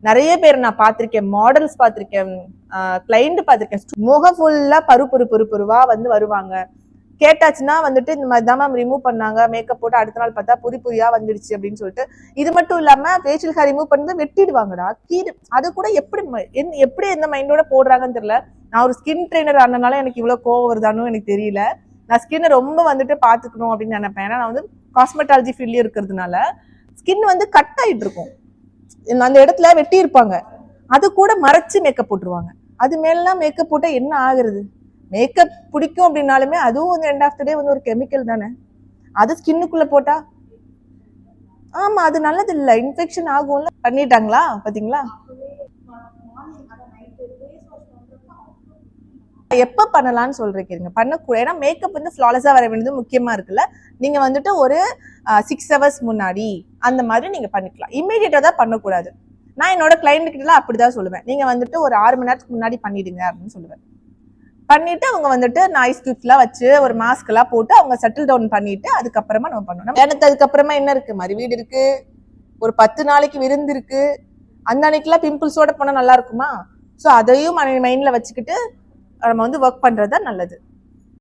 நிறைய பேர் நான் பார்த்திருக்கேன், மாடல்ஸ் பார்த்திருக்கேன், கிளைண்ட் பார்த்திருக்கேன். முகம் ஃபுல்லா பருவா வந்து வருவாங்க. கேட்டாச்சுன்னா வந்துட்டு இந்த மாதிரி தான் மேம் ரிமூவ் பண்ணாங்க, மேக்கப் போட்டு அடுத்த நாள் பார்த்தா புரியா வந்துடுச்சு அப்படின்னு சொல்லிட்டு. இது மட்டும் இல்லாம ஃபேஷியல் ஹேர் ரிமூவ் பண்ணி வெட்டிடுவாங்கடா. அது கூட எப்படி எந்த மைண்டோட போடுறாங்கன்னு தெரியல. நான் ஒரு ஸ்கின் ட்ரெயினர் ஆனதுனால எனக்கு இவ்வளவு கோவம் வருதான்னு எனக்கு தெரியல. நான் ஸ்கின்னை ரொம்ப வந்துட்டு பாத்துக்கணும் அப்படின்னு நினைப்பேன். ஏன்னா நான் வந்து காஸ்மெட்டாலஜி ஃபீல்ட்லயே இருக்கிறதுனால ஸ்கின் வந்து கட் ஆயிட்டு இருக்கும். அந்த இடத்துல வெட்டி இருப்பாங்க, அது கூட மறைச்சு மேக்கப் போட்டுருவாங்க. அது மேலாம் மேக்கப் போட்டா என்ன ஆகுறது? மேக்கப் பிடிக்கும் அப்படின்னாலுமே அதுவும் வந்து எண்ட் ஆஃப் த டே வந்து ஒரு கெமிக்கல் தானே. அது ஸ்கின்னுக்குள்ள போட்டா ஆமா அது நல்லது இல்ல, இன்ஃபெக்ஷன் ஆகும்ல. பண்ணிட்டாங்களா பாத்தீங்களா? எப்ப பண்ணலாம்னு சொல்றீங்க? பண்ணக்கூடாது. ஏன்னா மேக்கப் வந்து ஃபிளாலஸா வர வேண்டியது முக்கியமா இருக்குல்ல. நீங்க வந்துட்டு ஒரு 6 hours முன்னாடி அந்த மாதிரி நீங்க பண்ணிக்கலாம். இமீடியட்டா தான் பண்ணக்கூடாது. நான் என்னோட கிளைண்ட் கிட்ட எல்லாம் அப்படிதான் சொல்லுவேன். நீங்க வந்துட்டு ஒரு 6 மணி நேரத்துக்கு முன்னாடி பண்ணிடுங்க அப்படின்னு சொல்லுவேன். பண்ணிட்டு அவங்க வந்துட்டு ஐஸ் கியூப்ஸ் எல்லாம் வச்சு ஒரு மாஸ்க் எல்லாம் போட்டு அவங்க செட்டில் டவுன் பண்ணிட்டு அதுக்கப்புறமா நம்ம பண்ணணும். எனக்கு அதுக்கப்புறமா என்ன இருக்கு? மறுவீடு இருக்கு, ஒரு 10 நாளைக்கு விருந்து இருக்கு. அந்த அன்னைக்கெல்லாம் பிம்பிள்ஸோட போனா நல்லா இருக்குமா? ஸோ அதையும் மைண்ட்ல வச்சுக்கிட்டு நம்ம வந்து ஒர்க் பண்றது தான் நல்லது.